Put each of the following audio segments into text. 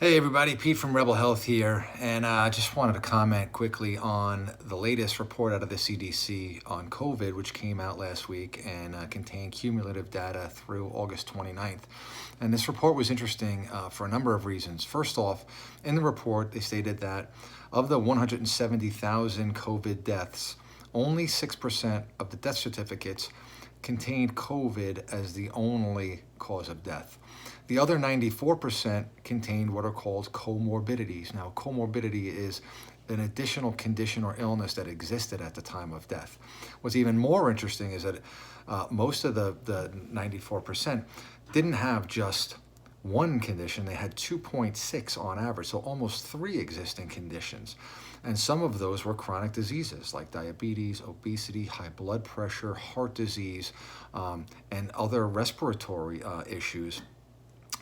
Hey everybody, Pete from Rebel Health here, and I just wanted to comment quickly on the latest report out of the CDC on COVID, which came out last week and contained cumulative data through August 29th. And this report was interesting for a number of reasons. First off, in the report, they stated that of the 170,000 COVID deaths, only 6% of the death certificates contained COVID as the only cause of death. The other 94% contained what are called co-morbidities. Now, comorbidity is an additional condition or illness that existed at the time of death. What's even more interesting is that most of the 94% didn't have just one condition, they had 2.6 on average, so almost 3 existing conditions. And some of those were chronic diseases like diabetes, obesity, high blood pressure, heart disease, and other respiratory issues.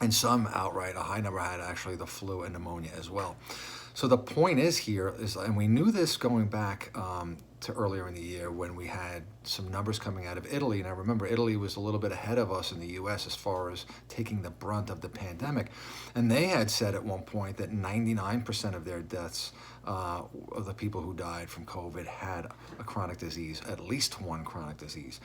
And some outright, a high number had actually the flu and pneumonia as well. So the point is here is, and we knew this going back to earlier in the year when we had some numbers coming out of Italy. And I remember Italy was a little bit ahead of us in the US as far as taking the brunt of the pandemic. And they had said at one point that 99% of their deaths of the people who died from COVID had a chronic disease, at least one chronic disease.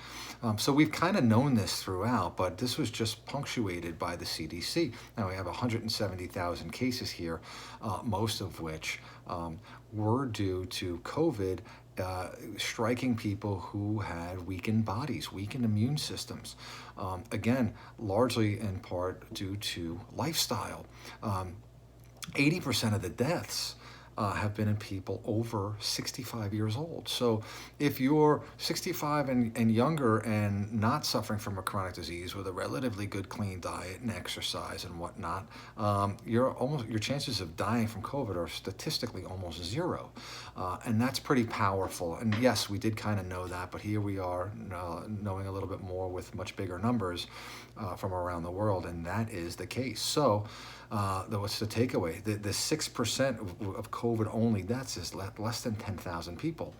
So we've kind of known this throughout, but this was just punctuated by the CDC. Now we have 170,000 cases here, most of which were due to COVID striking people who had weakened bodies, weakened immune systems. Again, largely in part due to lifestyle. 80% of the deaths have been in people over 65 years old. So if you're 65 and younger and not suffering from a chronic disease with a relatively good clean diet and exercise and whatnot, your chances of dying from COVID are statistically almost zero. And that's pretty powerful. And yes, we did kind of know that, but here we are knowing a little bit more with much bigger numbers from around the world, and that is the case. So what's the takeaway? The 6% of COVID-only deaths is less than 10,000 people.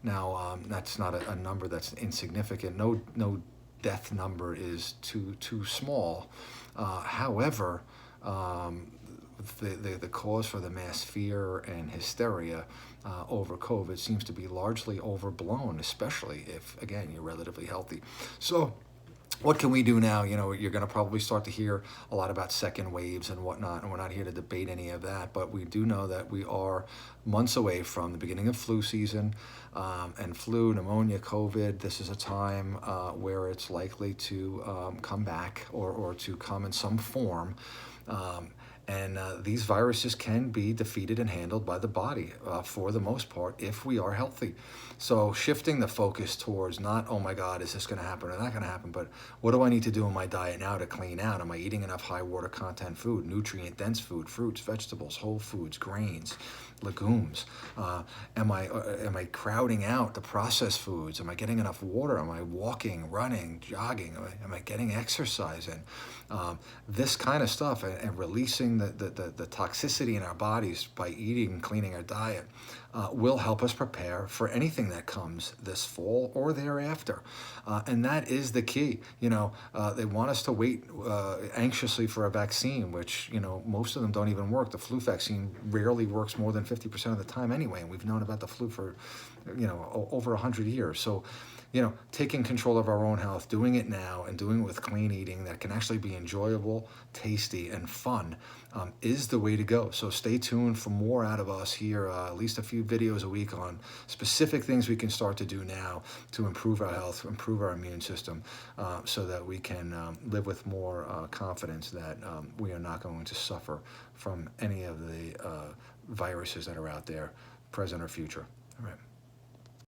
Now, that's not a number that's insignificant. No death number is too small. However, the cause for the mass fear and hysteria over COVID seems to be largely overblown, especially if, again, you're relatively healthy. So what can we do now? You know, you're going to probably start to hear a lot about second waves and whatnot, and we're not here to debate any of that, but we do know that we are months away from the beginning of flu season, and flu, pneumonia, COVID. This is a time where it's likely to come back or to come in some form. And these viruses can be defeated and handled by the body for the most part if we are healthy. So shifting the focus towards not, oh my God, is this going to happen or not going to happen, but what do I need to do in my diet now to clean out? Am I eating enough high water content food, nutrient dense food, fruits, vegetables, whole foods, grains, legumes? Am I crowding out the processed foods? Am I getting enough water? Am I walking, running, jogging? Am I getting exercise in? This kind of stuff, and releasing the toxicity in our bodies by eating and cleaning our diet will help us prepare for anything that comes this fall or thereafter. And that is the key. You know, they want us to wait anxiously for a vaccine, which, you know, most of them don't even work. The flu vaccine rarely works more than 50% of the time anyway, and we've known about the flu for, you know, over 100 years. So, you know, taking control of our own health, doing it now, and doing it with clean eating that can actually be enjoyable, tasty, and fun is the way to go. So stay tuned for more out of us here, at least a few videos a week on specific things we can start to do now to improve our health, improve our immune system, so that we can live with more confidence that we are not going to suffer from any of the viruses that are out there, present or future. All right.